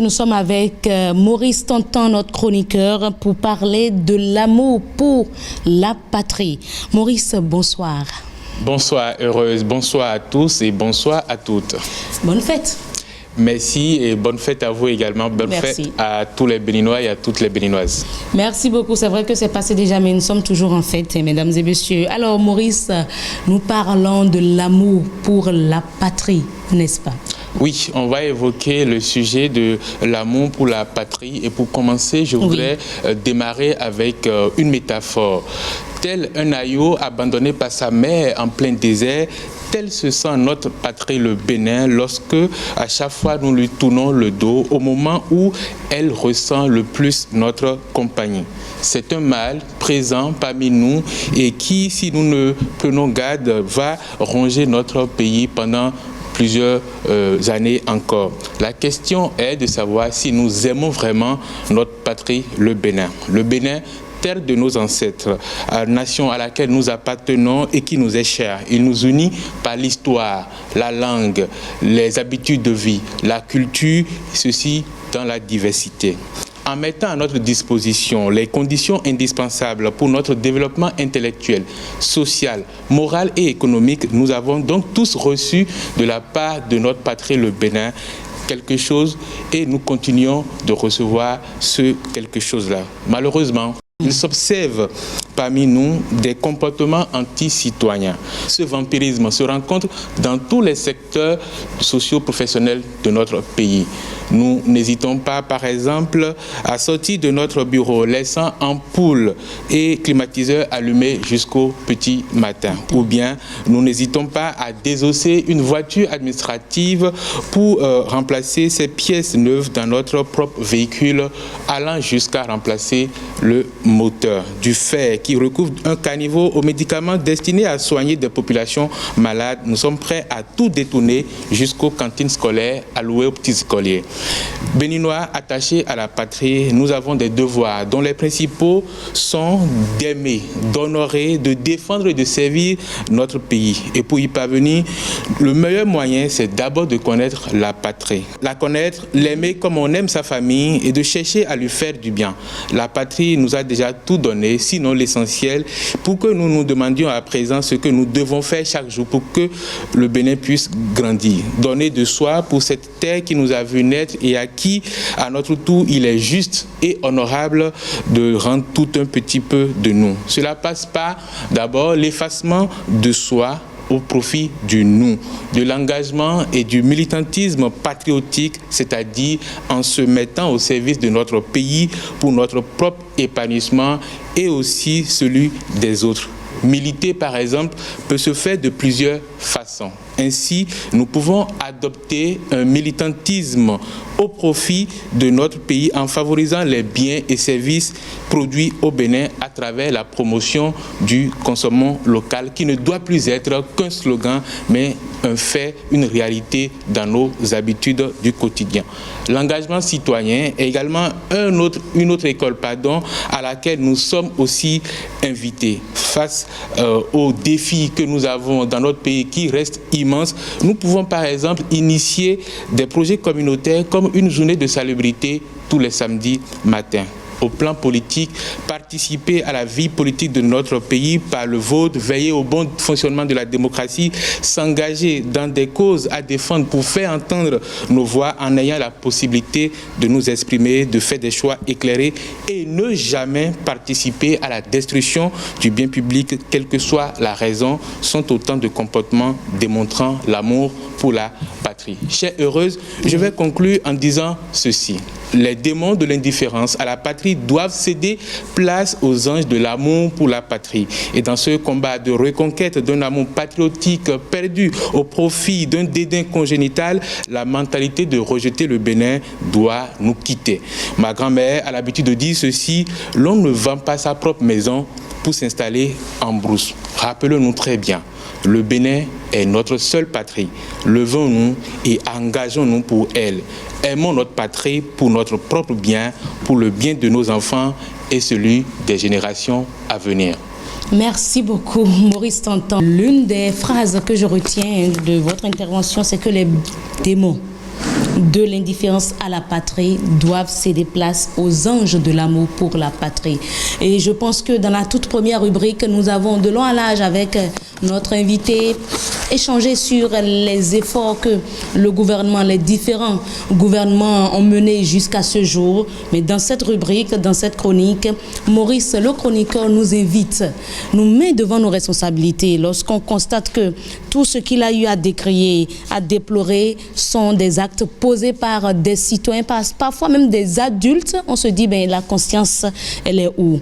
nous sommes avec Maurice Tantan, notre chroniqueur, pour parler de l'amour pour la patrie. Maurice, bonsoir. Bonsoir Heureuse, bonsoir à tous et bonsoir à toutes. Bonne fête. Merci et bonne fête à vous également. Bonne fête à tous les Béninois et à toutes les Béninoises. Merci beaucoup. C'est vrai que c'est passé déjà, mais nous sommes toujours en fête, mesdames et messieurs. Alors Maurice, nous parlons de l'amour pour la patrie, n'est-ce pas? Oui, on va évoquer le sujet de l'amour pour la patrie. Et pour commencer, je voudrais démarrer avec une métaphore. Tel un agneau abandonné par sa mère en plein désert, tel se sent notre patrie, le Bénin, lorsque à chaque fois nous lui tournons le dos au moment où elle ressent le plus notre compagnie. C'est un mal présent parmi nous et qui, si nous ne prenons garde, va ronger notre pays pendant plusieurs années encore. La question est de savoir si nous aimons vraiment notre patrie, le Bénin. Le Bénin, terre de nos ancêtres, nation à laquelle nous appartenons et qui nous est chère. Il nous unit par l'histoire, la langue, les habitudes de vie, la culture, ceci dans la diversité. En mettant à notre disposition les conditions indispensables pour notre développement intellectuel, social, moral et économique, nous avons donc tous reçu de la part de notre patrie, le Bénin, quelque chose et nous continuons de recevoir ce quelque chose-là. Malheureusement, il s'observe parmi nous des comportements anti-citoyens. Ce vampirisme se rencontre dans tous les secteurs socio-professionnels de notre pays. Nous n'hésitons pas, par exemple, à sortir de notre bureau, laissant ampoules et climatiseurs allumés jusqu'au petit matin. Ou bien, nous n'hésitons pas à désosser une voiture administrative pour remplacer ces pièces neuves dans notre propre véhicule, allant jusqu'à remplacer le moteur. Du fer qui recouvre un caniveau aux médicaments destinés à soigner des populations malades, nous sommes prêts à tout détourner jusqu'aux cantines scolaires allouées aux petits scolaires. Béninois attachés à la patrie, nous avons des devoirs dont les principaux sont d'aimer, d'honorer, de défendre et de servir notre pays. Et pour y parvenir, le meilleur moyen, c'est d'abord de connaître la patrie. La connaître, l'aimer comme on aime sa famille et de chercher à lui faire du bien. La patrie nous a déjà tout donné, sinon l'essentiel, pour que nous nous demandions à présent ce que nous devons faire chaque jour pour que le Bénin puisse grandir. Donner de soi pour cette terre qui nous a vu naître et à qui, à notre tour, il est juste et honorable de rendre tout un petit peu de nous. Cela passe par, d'abord, l'effacement de soi au profit du nous, de l'engagement et du militantisme patriotique, c'est-à-dire en se mettant au service de notre pays pour notre propre épanouissement et aussi celui des autres. Militer, par exemple, peut se faire de plusieurs façons. Ainsi, nous pouvons adopter un militantisme au profit de notre pays en favorisant les biens et services produits au Bénin à travers la promotion du consommation local qui ne doit plus être qu'un slogan, mais un fait, une réalité dans nos habitudes du quotidien. L'engagement citoyen est également une autre école à laquelle nous sommes aussi invités. Face aux défis que nous avons dans notre pays qui restent immenses, nous pouvons par exemple initier des projets communautaires comme une journée de salubrité tous les samedis matins. Au plan politique, participer à la vie politique de notre pays par le vote, veiller au bon fonctionnement de la démocratie, s'engager dans des causes à défendre pour faire entendre nos voix en ayant la possibilité de nous exprimer, de faire des choix éclairés et ne jamais participer à la destruction du bien public, quelle que soit la raison, sont autant de comportements démontrant l'amour pour la patrie. Chère Heureuse, je vais conclure en disant ceci. Les démons de l'indifférence à la patrie doivent céder place aux anges de l'amour pour la patrie. Et dans ce combat de reconquête d'un amour patriotique perdu au profit d'un dédain congénital, la mentalité de rejeter le Bénin doit nous quitter. Ma grand-mère a l'habitude de dire ceci, l'on ne vend pas sa propre maison pour s'installer en brousse. Rappelons-nous très bien. Le Bénin est notre seule patrie. Levons-nous et engageons-nous pour elle. Aimons notre patrie pour notre propre bien, pour le bien de nos enfants et celui des générations à venir. Merci beaucoup, Maurice Tantan. L'une des phrases que je retiens de votre intervention, c'est que les démons de l'indifférence à la patrie doivent céder place aux anges de l'amour pour la patrie. Et je pense que dans la toute première rubrique, nous avons de long à large avec notre invité échangé sur les efforts que le gouvernement, les différents gouvernements ont menés jusqu'à ce jour. Mais dans cette rubrique, dans cette chronique, Maurice, le chroniqueur, nous invite, nous met devant nos responsabilités lorsqu'on constate que tout ce qu'il a eu à décrier, à déplorer, sont des actes posés par des citoyens, parfois même des adultes. On se dit, ben, la conscience, elle est où?